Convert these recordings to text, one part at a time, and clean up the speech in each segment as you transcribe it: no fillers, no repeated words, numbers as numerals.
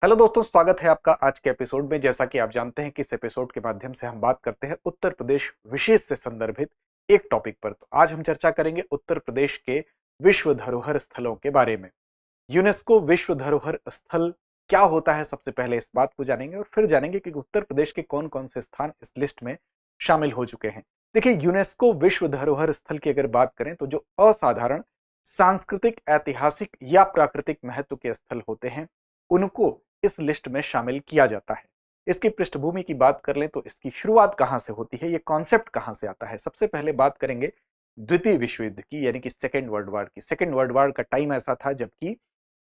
Hello दोस्तों, स्वागत है आपका आज के एपिसोड में। जैसा कि आप जानते हैं कि इस एपिसोड के माध्यम से हम बात करते हैं उत्तर प्रदेश विशेष से संदर्भित एक टॉपिक पर। तो आज हम चर्चा करेंगे उत्तर प्रदेश के विश्व धरोहर स्थलों के बारे में। यूनेस्को विश्व धरोहर स्थल क्या होता है, सबसे पहले इस बात को जानेंगे और फिर जानेंगे कि उत्तर प्रदेश के कौन कौन से स्थान इस लिस्ट में शामिल हो चुके हैं। देखिए, यूनेस्को विश्व धरोहर स्थल की अगर बात करें तो जो असाधारण सांस्कृतिक, ऐतिहासिक या प्राकृतिक महत्व के स्थल होते हैं उनको इस लिस्ट में शामिल किया जाता है। इसकी पृष्ठभूमि की बात कर लें तो इसकी शुरुआत कहां से होती है, ये कॉन्सेप्ट कहां से आता है। सबसे पहले बात करेंगे द्वितीय विश्व युद्ध की, यानी कि सेकेंड वर्ल्ड वॉर की। सेकेंड वर्ल्ड वॉर का टाइम ऐसा था जबकि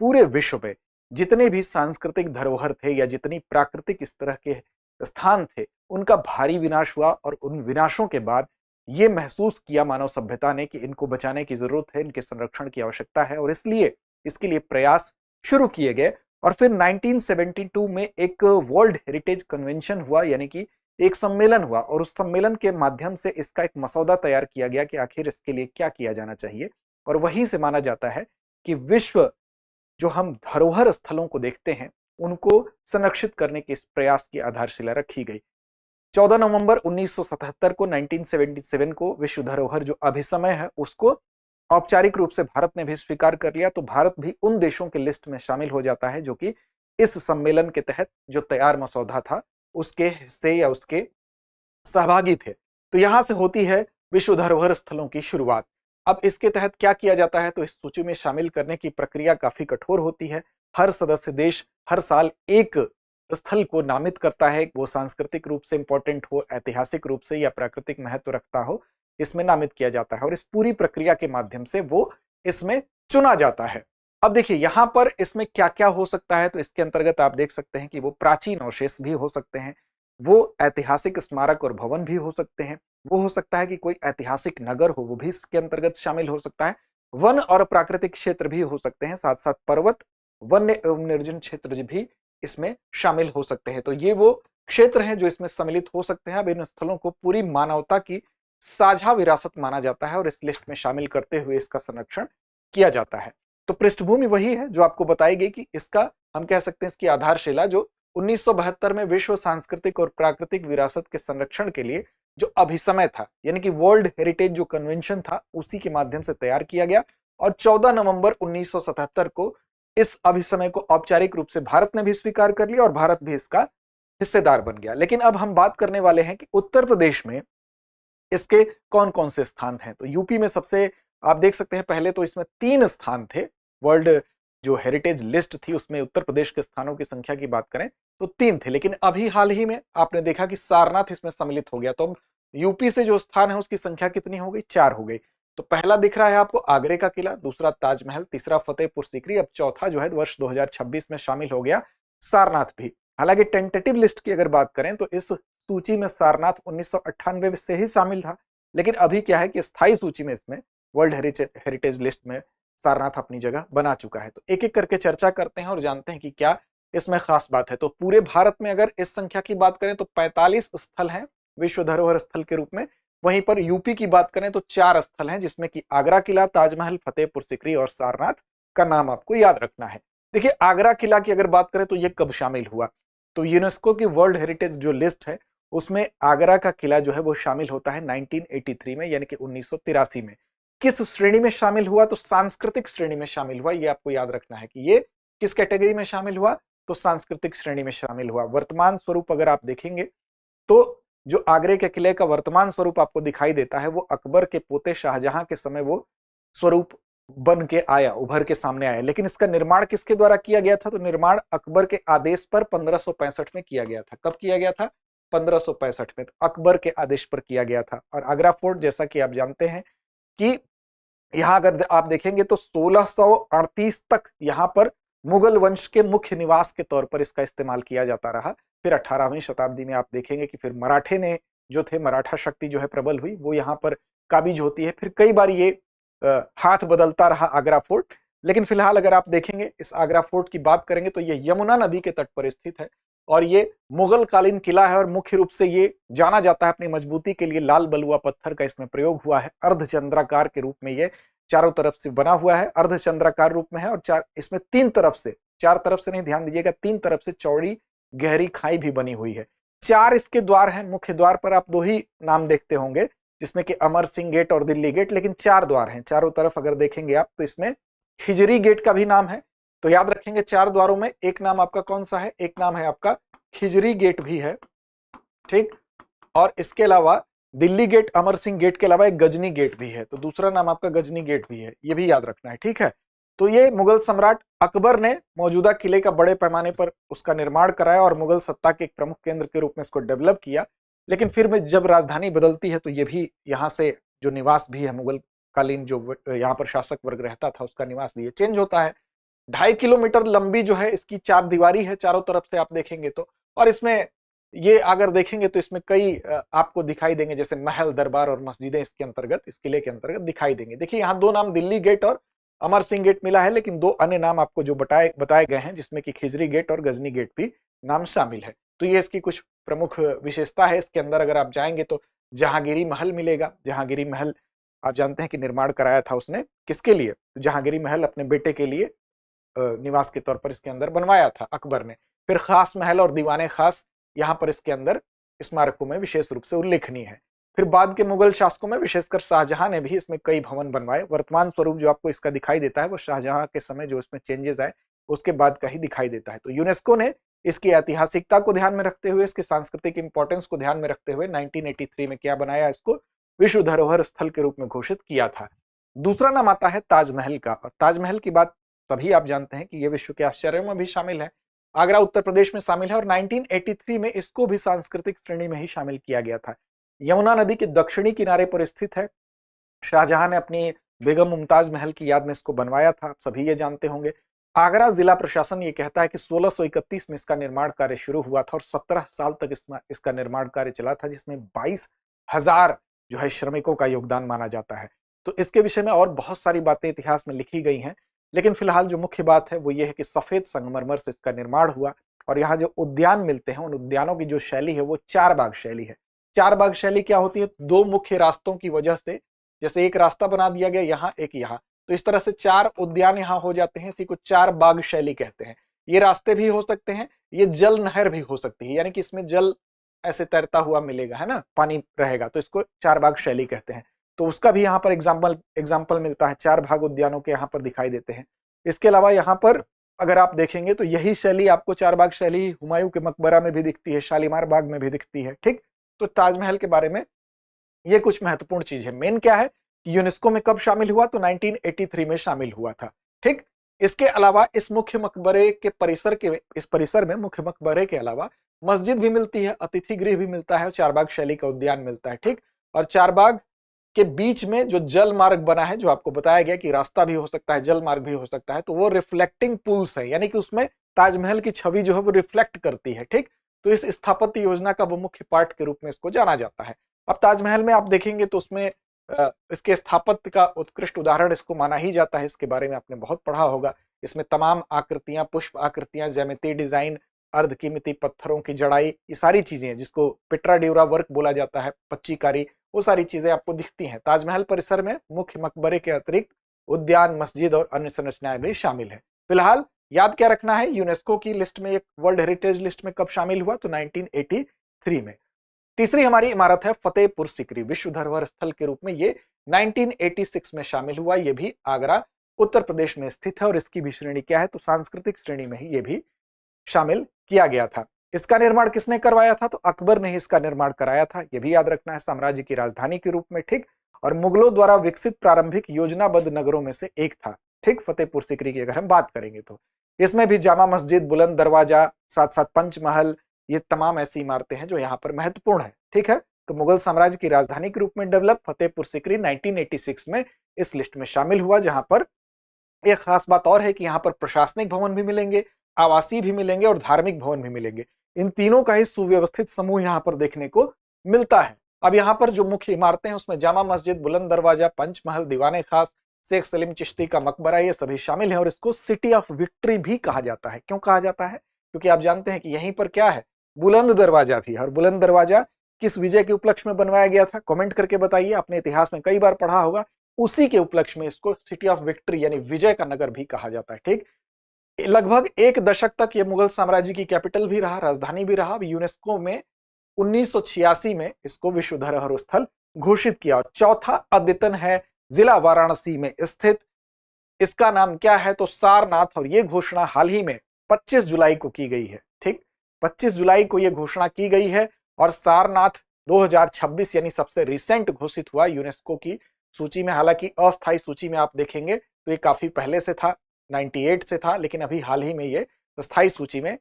पूरे विश्व में जितने भी सांस्कृतिक धरोहर थे या जितनी प्राकृतिक इस तरह के स्थान थे उनका भारी विनाश हुआ और उन विनाशों के बाद ये महसूस किया मानव सभ्यता ने कि इनको बचाने की जरूरत है, इनके संरक्षण की आवश्यकता है और इसलिए इसके लिए प्रयास शुरू किए गए। और फिर 1972 में एक वर्ल्ड हेरिटेज कन्वेंशन हुआ, यानी कि एक सम्मेलन हुआ और उस सम्मेलन के माध्यम से इसका एक मसौदा तैयार किया गया कि आखिर इसके लिए क्या किया जाना चाहिए। और वहीं से माना जाता है कि विश्व जो हम धरोहर स्थलों को देखते हैं उनको संरक्षित करने के इस प्रयास की आधारशिला रखी गई। 14 नवंबर 1977 को 1977 को विश्व धरोहर जो अभिसमय है उसको औपचारिक रूप से भारत ने भी स्वीकार कर लिया। तो भारत भी उन देशों के लिस्ट में शामिल हो जाता है जो कि इस सम्मेलन के तहत जो तैयार मसौदा था उसके हिस्से या उसके सहभागी थे। तो यहां से होती है विश्व धरोहर स्थलों की शुरुआत। अब इसके तहत क्या किया जाता है, तो इस सूची में शामिल करने की प्रक्रिया काफी कठोर होती है। हर सदस्य देश हर साल एक स्थल को नामित करता है, वो सांस्कृतिक रूप से इंपॉर्टेंट हो, ऐतिहासिक रूप से या प्राकृतिक महत्व रखता हो, इसमें नामित किया जाता है और इस पूरी प्रक्रिया के माध्यम से वो इसमें चुना जाता है। अब देखिए यहां पर इसमें क्या क्या हो सकता है, तो इसके अंतर्गत आप देख सकते हैं कि वो प्राचीन अवशेष भी हो सकते हैं, वो ऐतिहासिक स्मारक और भवन भी हो सकते हैं, वो हो सकता है कि कोई ऐतिहासिक नगर हो, वो भी इसके अंतर्गत शामिल हो सकता है, वन और प्राकृतिक क्षेत्र भी हो सकते हैं, साथ साथ पर्वत, वन्य एवं निर्जन क्षेत्र भी इसमें शामिल हो सकते हैं। तो ये वो क्षेत्र हैं जो इसमें सम्मिलित हो सकते हैं। अब इन स्थलों को पूरी मानवता की साझा विरासत माना जाता है और इस लिस्ट में शामिल करते हुए इसका संरक्षण किया जाता है। तो पृष्ठभूमि वही है जो आपको बताई गई कि इसका हम कह सकते हैं इसकी आधारशिला जो 1972 में विश्व सांस्कृतिक और प्राकृतिक विरासत के संरक्षण के लिए जो अभिसमय था, यानी कि वर्ल्ड हेरिटेज जो कन्वेंशन था, उसी के माध्यम से तैयार किया गया और 14 नवंबर 1977 को इस अभिसमय को औपचारिक रूप से भारत ने भी स्वीकार कर लिया और भारत भी इसका हिस्सेदार बन गया। लेकिन अब हम बात करने वाले हैं कि उत्तर प्रदेश में इसके कौन कौन से स्थान हैं। तो यूपी में सबसे आप देख सकते हैं, पहले तो इसमें 3 स्थान थे। वर्ल्ड जो हेरिटेज लिस्ट थी उसमें उत्तर प्रदेश के स्थानों की संख्या की बात करें तो 3 थे, लेकिन अभी हाल ही में आपने देखा कि सारनाथ इसमें सम्मिलित हो गया। तो यूपी से जो स्थान है उसकी संख्या कितनी हो गई, 4 हो गई। तो पहला दिख रहा है आपको आगरे का किला, दूसरा ताजमहल, तीसरा फतेहपुर सीकरी, अब चौथा जो है वर्ष 2026 में शामिल हो गया सारनाथ भी। हालांकि टेंटेटिव लिस्ट की अगर बात करें तो इस सूची में सारनाथ 1998 से ही शामिल था, लेकिन अभी क्या है कि स्थायी सूची में इसमें वर्ल्ड हेरिटेज लिस्ट में सारनाथ अपनी जगह बना चुका है। तो एक एक करके चर्चा करते हैं और जानते हैं कि क्या इसमें खास बात है। तो पूरे भारत में अगर इस संख्या की बात करें तो 45 स्थल हैं विश्व धरोहर स्थल के रूप में। वहीं पर यूपी की बात करें तो 4 स्थल हैं, जिसमें कि आगरा किला, ताजमहल, फतेहपुर सीकरी और सारनाथ का नाम आपको याद रखना है। देखिए, आगरा किला की अगर बात करें तो यह कब शामिल हुआ, तो यूनेस्को की वर्ल्ड हेरिटेज जो लिस्ट है उसमें आगरा का किला जो है वो शामिल होता है 1983 में, यानी कि 1983 में। किस श्रेणी में शामिल हुआ, तो सांस्कृतिक श्रेणी में शामिल हुआ। ये आपको याद रखना है कि ये किस कैटेगरी में शामिल हुआ, तो सांस्कृतिक श्रेणी में शामिल हुआ। वर्तमान स्वरूप अगर आप देखेंगे तो जो आगरे के किले का वर्तमान स्वरूप आपको दिखाई देता है वो अकबर के पोते शाहजहां के समय वो स्वरूप बन के आया, उभर के सामने आया। लेकिन इसका निर्माण किसके द्वारा किया गया था, तो निर्माण अकबर के आदेश पर 1565 में किया गया था। कब किया गया था, 1565 में। तो अकबर के आदेश पर किया गया था। और आगरा फोर्ट जैसा कि आप जानते हैं कि यहां अगर आप देखेंगे तो 1638 तक यहां पर मुगल वंश के मुख्य निवास के तौर पर इसका इस्तेमाल किया जाता रहा। फिर 18वीं शताब्दी में आप देखेंगे कि फिर मराठे ने जो थे, मराठा शक्ति जो है प्रबल हुई, वो यहाँ पर काबिज होती है। फिर कई बार ये हाथ बदलता रहा आगरा फोर्ट। लेकिन फिलहाल अगर आप देखेंगे इस आगरा फोर्ट की बात करेंगे तो ये यमुना नदी के तट पर स्थित है और ये मुगल कालीन किला है और मुख्य रूप से ये जाना जाता है अपनी मजबूती के लिए। लाल बलुआ पत्थर का इसमें प्रयोग हुआ है। अर्धचंद्राकार के रूप में ये चारों तरफ से बना हुआ है, अर्धचंद्राकार रूप में है और इसमें 3 तरफ से चार तरफ से नहीं, ध्यान दीजिएगा, 3 तरफ से चौड़ी गहरी खाई भी बनी हुई है। 4 इसके द्वार हैं। मुख्य द्वार पर आप 2 ही नाम देखते होंगे, जिसमें कि अमर सिंह गेट और दिल्ली गेट, लेकिन 4 द्वार हैं चारों तरफ। अगर देखेंगे आप तो इसमें खिजरी गेट का भी नाम है। तो याद रखेंगे 4 द्वारों में एक नाम आपका कौन सा है, एक नाम है आपका खिजरी गेट भी है, ठीक। और इसके अलावा दिल्ली गेट, अमर सिंह गेट के अलावा एक गजनी गेट भी है, तो दूसरा नाम आपका गजनी गेट भी है, ये भी याद रखना है, ठीक है। तो ये मुगल सम्राट अकबर ने मौजूदा किले का बड़े पैमाने पर उसका निर्माण कराया और मुगल सत्ता के एक प्रमुख केंद्र के रूप में इसको डेवलप किया। लेकिन फिर में जब राजधानी बदलती है तो ये भी यहाँ से जो निवास भी है, मुगल कालीन जो यहाँ पर शासक वर्ग रहता था उसका निवास भी चेंज होता है। 2.5 किलोमीटर लंबी जो है इसकी 4 दीवारी है चारों तरफ से आप देखेंगे तो। और इसमें ये अगर देखेंगे तो इसमें कई आपको दिखाई देंगे, जैसे महल, दरबार और मस्जिदें इसके अंतर्गत, इस किले के अंतर्गत दिखाई देंगे। देखिए यहाँ 2 नाम दिल्ली गेट और अमर सिंह गेट मिला है, लेकिन 2 अन्य नाम आपको जो बताए गए हैं, जिसमें कि खिजरी गेट और गजनी गेट भी नाम शामिल है। तो ये इसकी कुछ प्रमुख विशेषता है। इसके अंदर अगर आप जाएंगे तो जहांगीरी महल मिलेगा। जहांगीरी महल आप जानते हैं कि निर्माण कराया था उसने, किसके लिए? जहांगीरी महल अपने बेटे के लिए निवास के तौर पर इसके अंदर बनवाया था अकबर ने। फिर खास महल और दीवाने खास यहाँ पर इसके अंदर स्मारकों में विशेष रूप से उल्लेखनीय है। फिर बाद के मुगल शासकों में विशेषकर शाहजहां ने भी इसमें कई भवन बनवाए। वर्तमान स्वरूप जो आपको इसका दिखाई देता है वो शाहजहां के समय जो इसमें चेंजेस आए उसके बाद का ही दिखाई देता है। तो यूनेस्को ने इसकी ऐतिहासिकता को ध्यान में रखते हुए, इसकी सांस्कृतिक इंपॉर्टेंस को ध्यान में रखते हुए 1983 में क्या बनाया, इसको विश्व धरोहर स्थल के रूप में घोषित किया था। दूसरा नाम आता है ताजमहल का। और ताजमहल की बात सभी आप जानते हैं कि यह विश्व के आश्चर्यों में भी शामिल है। आगरा उत्तर प्रदेश में शामिल है और 1983 में इसको भी सांस्कृतिक श्रेणी में ही शामिल किया गया था। यमुना नदी के दक्षिणी किनारे पर स्थित है। शाहजहां ने अपनी बेगम मुमताज महल की याद में इसको बनवाया था, आप सभी ये जानते होंगे। आगरा जिला प्रशासन ये कहता है कि 1631 में इसका निर्माण कार्य शुरू हुआ था और 17 साल तक इसका निर्माण कार्य चला था, जिसमें 22,000 जो है श्रमिकों का योगदान माना जाता है। तो इसके विषय में और बहुत सारी बातें इतिहास में लिखी गई हैं, लेकिन फिलहाल जो मुख्य बात है वो ये है कि सफेद संगमरमर से इसका निर्माण हुआ। और यहाँ जो उद्यान मिलते हैं उन उद्यानों की जो शैली है वो 4 बाग शैली है। 4 बाग शैली क्या होती है? 2 मुख्य रास्तों की वजह से, जैसे एक रास्ता बना दिया गया यहाँ, एक यहाँ, तो इस तरह से 4 उद्यान यहाँ हो जाते हैं। इसी को 4 बाग शैली कहते हैं। ये रास्ते भी हो सकते हैं, ये जल नहर भी हो सकती है, यानी कि इसमें जल ऐसे तैरता हुआ मिलेगा, है ना, पानी रहेगा, तो इसको 4 बाग शैली कहते हैं। तो उसका भी यहाँ पर एग्जाम्पल मिलता है। 4 भाग उद्यानों के यहाँ पर दिखाई देते हैं। इसके अलावा यहाँ पर अगर आप देखेंगे तो यही शैली आपको 4 बाग शैली हुमायूं के मकबरा में भी दिखती है, शालीमार बाग में भी दिखती है, ठीक। तो ताजमहल के बारे में ये कुछ महत्वपूर्ण चीज है। मेन क्या है कि यूनेस्को में कब शामिल हुआ? तो 1983 में शामिल हुआ था, ठीक। इसके अलावा इस मुख्य मकबरे के इस परिसर में मुख्य मकबरे के अलावा मस्जिद भी मिलती है, अतिथि गृह भी मिलता है और 4 बाग शैली का उद्यान मिलता है, ठीक। और 4 बाग के बीच में जो जल मार्ग बना है, जो आपको बताया गया कि रास्ता भी हो सकता है, जल मार्ग भी हो सकता है, तो वो रिफ्लेक्टिंग पूल्स है, यानी कि उसमें ताजमहल की छवि जो है वो रिफ्लेक्ट करती है, ठीक। तो इस स्थापत्य योजना का वो मुख्य पार्ट के रूप में इसको जाना जाता है। अब ताजमहल में आप देखेंगे तो उसमें इसके स्थापत्य का उत्कृष्ट उदाहरण इसको माना ही जाता है। इसके बारे में आपने बहुत पढ़ा होगा। इसमें तमाम आकृतियां, पुष्प आकृतियां, ज्यामितीय डिजाइन, अर्धकीमती पत्थरों की जड़ाई, ये सारी चीजें जिसको पिट्रा ड्यूरा वर्क बोला जाता है, पच्चीकारी, वो सारी चीजें आपको दिखती हैं। ताजमहल परिसर में मुख्य मकबरे के अतिरिक्त उद्यान, मस्जिद और अन्य संरचनाएं भी शामिल है। फिलहाल याद क्या रखना है, यूनेस्को की लिस्ट में, एक वर्ल्ड हेरिटेज लिस्ट में कब शामिल हुआ? तो 1983 में। तीसरी हमारी इमारत है फतेहपुर सिकरी। विश्व धरोहर स्थल के रूप में ये 1986 में शामिल हुआ। ये भी आगरा उत्तर प्रदेश में स्थित है और इसकी भी श्रेणी क्या है? तो सांस्कृतिक श्रेणी में ही ये भी शामिल किया गया था। इसका निर्माण किसने करवाया था? तो अकबर ने ही इसका निर्माण कराया था। यह भी याद रखना है, साम्राज्य की राजधानी के रूप में, ठीक। और मुगलों द्वारा विकसित प्रारंभिक योजनाबद्ध नगरों में से एक था, ठीक, फतेहपुर सिकरी की अगर हम बात करेंगे तो। इसमें भी जामा मस्जिद, बुलंद दरवाजा, साथ साथ पंचमहल, ये तमाम ऐसी इमारतें हैं जो यहाँ पर महत्वपूर्ण है, ठीक है। तो मुगल साम्राज्य की राजधानी के रूप में डेवलप फतेहपुर सिकरी 1986 में इस लिस्ट में शामिल हुआ। जहां पर एक खास बात और है कि यहाँ पर प्रशासनिक भवन भी मिलेंगे, आवासीय भी मिलेंगे और धार्मिक भवन भी मिलेंगे। इन तीनों का ही सुव्यवस्थित समूह यहाँ पर देखने को मिलता है। अब यहाँ पर जो मुख्य इमारतें हैं उसमें जामा मस्जिद, बुलंद दरवाजा, पंचमहल, दीवाने खास, शेख सलीम चिश्ती का मकबरा, ये सभी शामिल हैं। और इसको सिटी ऑफ विक्ट्री भी कहा जाता है। क्यों कहा जाता है? क्योंकि आप जानते हैं कि यहीं पर क्या है, बुलंद दरवाजा भी है। और बुलंद दरवाजा किस विजय के उपलक्ष्य में बनवाया गया था? कमेंट करके बताइए, आपने इतिहास में कई बार पढ़ा होगा। उसी के उपलक्ष्य में इसको सिटी ऑफ विक्ट्री यानी विजय का नगर भी कहा जाता है, ठीक। लगभग एक दशक तक ये मुगल साम्राज्य की कैपिटल भी रहा, राजधानी भी रहा। यूनेस्को में 1986 में इसको विश्व धरोहर स्थल घोषित किया। चौथा अद्यतन है जिला वाराणसी में स्थित। इसका नाम क्या है तो सारनाथ, और ये घोषणा हाल ही में 25 जुलाई को की गई है। ठीक, 25 जुलाई को ये घोषणा की गई है और सारनाथ 2026 यानी सबसे रिसेंट घोषित हुआ यूनेस्को की सूची में। हालांकि अस्थायी सूची में आप देखेंगे तो ये काफी पहले से था, 98 से था, लेकिन अभी हाल ही में ये स्थायी सूची में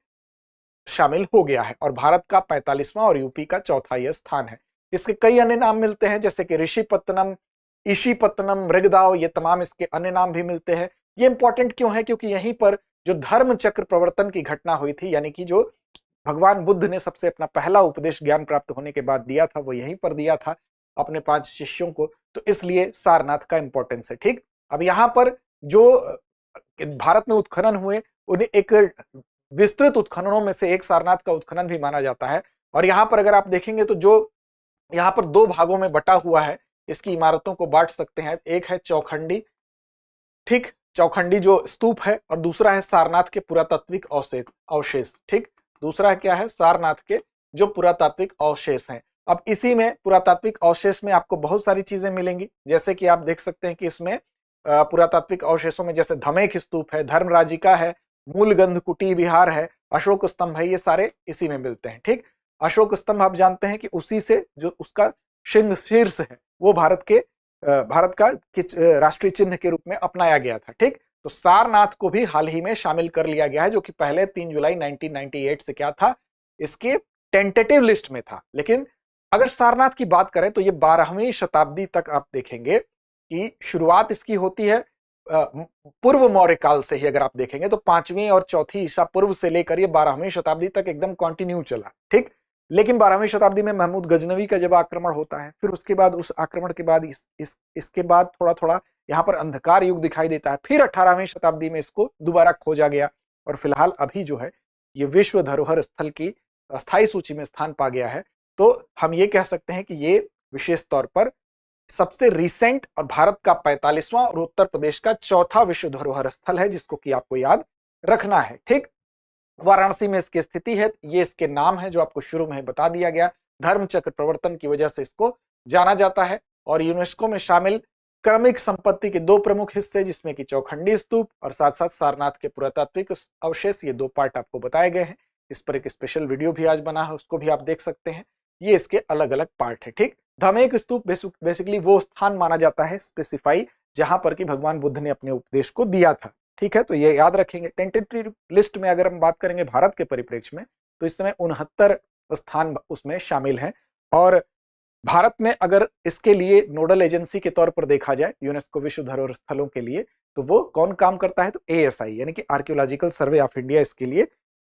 शामिल हो गया है और भारत का 45वां और यूपी का चौथा यह स्थान है। इसके कई अन्य नाम मिलते हैं जैसे कि ऋषिपत्तनम, ईशीपत्तनम, मृगदाव, ये तमाम इसके अन्य नाम भी मिलते हैं। ये इंपॉर्टेंट क्यों है? क्योंकि यहीं पर जो धर्म चक्र प्रवर्तन की घटना हुई थी, यानी कि जो भगवान बुद्ध ने सबसे अपना पहला उपदेश ज्ञान प्राप्त होने के बाद दिया था, वो यहीं पर दिया था अपने 5 शिष्यों को, तो इसलिए सारनाथ का इंपॉर्टेंस है। ठीक, अब यहां पर जो भारत में उत्खनन हुए उन्हें एक विस्तृत उत्खननों में से एक सारनाथ का उत्खनन भी माना जाता है। और यहां पर अगर आप देखेंगे तो जो यहां पर 2 भागों में बटा हुआ है, इसकी इमारतों को बांट सकते हैं। एक है चौखंडी, ठीक, चौखंडी जो स्तूप है, और दूसरा है सारनाथ के पुरातात्विक अवशेष। ठीक, दूसरा क्या है? सारनाथ के जो पुरातात्विक अवशेष हैं। अब इसी में पुरातात्विक अवशेष में आपको बहुत सारी चीजें मिलेंगी, जैसे कि आप देख सकते हैं कि इसमें पुरातात्विक अवशेषों में जैसे धमेख स्तूप है, धर्मराजिका है, मूलगंध कुटी विहार है, अशोक स्तंभ है, ये सारे इसी में मिलते हैं। ठीक, अशोक स्तंभ आप जानते हैं कि उसी से जो उसका सिंह शीर्ष है वो भारत का राष्ट्रीय चिन्ह के रूप में अपनाया गया था। ठीक, तो सारनाथ को भी हाल ही में शामिल कर लिया गया है, जो कि पहले 3 जुलाई 1998 से क्या था, इसके टेंटेटिव लिस्ट में था। लेकिन अगर सारनाथ की बात करें तो ये 12वीं शताब्दी तक आप देखेंगे कि शुरुआत इसकी होती है पूर्व मौर्य काल से ही। अगर आप देखेंगे तो 5वीं और 4थी ईसा पूर्व से लेकर ये 12वीं शताब्दी तक एकदम कंटिन्यू चला। ठीक, लेकिन 12वीं शताब्दी में महमूद गजनवी का जब आक्रमण होता है, फिर उसके बाद उस आक्रमण के बाद इसके बाद थोड़ा थोड़ा यहाँ पर अंधकार युग दिखाई देता है। फिर 18वीं शताब्दी में इसको दोबारा खोजा गया और फिलहाल अभी जो है ये विश्व धरोहर स्थल की अस्थायी सूची में स्थान पा गया है। तो हम ये कह सकते हैं कि ये विशेष तौर पर सबसे रिसेंट और भारत का 45वां और उत्तर प्रदेश का चौथा विश्व धरोहर स्थल है, जिसको कि आपको याद रखना है। ठीक, वाराणसी में इसकी स्थिति है, ये इसके नाम है जो आपको शुरू में बता दिया गया। धर्म चक्र प्रवर्तन की वजह से इसको जाना जाता है और यूनेस्को में शामिल क्रमिक संपत्ति के 2 प्रमुख हिस्से, जिसमें कि चौखंडी स्तूप और साथ साथ सारनाथ के पुरातात्विक अवशेष, ये 2 पार्ट आपको बताए गए हैं। इस पर एक स्पेशल वीडियो भी आज बना है, उसको भी आप देख सकते हैं। ये इसके अलग अलग पार्ट है। ठीक, धमेख स्तूप बेसिकली वो स्थान माना जाता है स्पेसिफाई जहां पर कि भगवान बुद्ध ने अपने उपदेश को दिया था। ठीक है, तो ये याद रखेंगे। टेंटेटिव लिस्ट में अगर हम बात करेंगे भारत के परिप्रेक्ष्य में, तो इस समय 69 स्थान उसमें शामिल हैं। और भारत में अगर इसके लिए नोडल एजेंसी के तौर पर देखा जाए यूनेस्को विश्व धरोहर स्थलों के लिए, तो वो कौन काम करता है? तो ASI यानी कि आर्कियोलॉजिकल सर्वे ऑफ इंडिया इसके लिए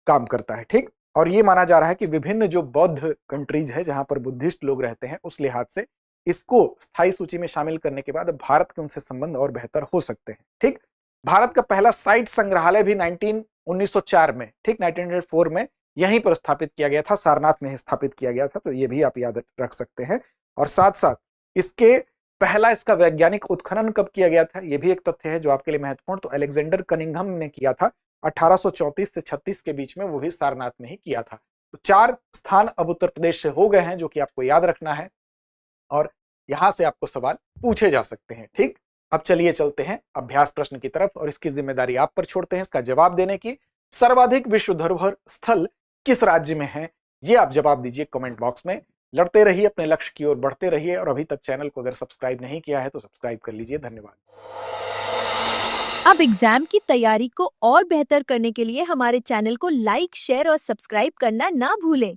काम करता है। ठीक, और ये माना जा रहा है कि विभिन्न जो बौद्ध कंट्रीज है जहां पर बुद्धिस्ट लोग रहते हैं, उस लिहाज से इसको स्थायी सूची में शामिल करने के बाद भारत के उनसे संबंध और बेहतर हो सकते हैं। ठीक, भारत का पहला साइट संग्रहालय भी 1904 में, ठीक, 1904 में यहीं पर स्थापित किया गया था, सारनाथ में ही स्थापित किया गया था। तो ये भी आप याद रख सकते हैं। और साथ साथ इसका वैज्ञानिक उत्खनन कब किया गया था, ये भी एक तथ्य है जो आपके लिए महत्वपूर्ण। तो अलेक्जेंडर कनिंघम ने किया था 1834 से 36 के बीच में, वो भी सारनाथ में ही किया था। तो 4 स्थान अब उत्तर प्रदेश से हो गए हैं जो कि आपको याद रखना है और यहां से आपको सवाल पूछे जा सकते हैं। ठीक, अब चलिए चलते हैं अभ्यास प्रश्न की तरफ और इसकी जिम्मेदारी आप पर छोड़ते हैं इसका जवाब देने की। सर्वाधिक विश्व धरोहर स्थल किस राज्य में है, ये आप जवाब दीजिए कमेंट बॉक्स में। लड़ते रहिए, अपने लक्ष्य की ओर बढ़ते रहिए और अभी तक चैनल को अगर सब्सक्राइब नहीं किया है तो सब्सक्राइब कर लीजिए। धन्यवाद। अब एग्जाम की तैयारी को और बेहतर करने के लिए हमारे चैनल को लाइक, शेयर और सब्सक्राइब करना ना भूलें।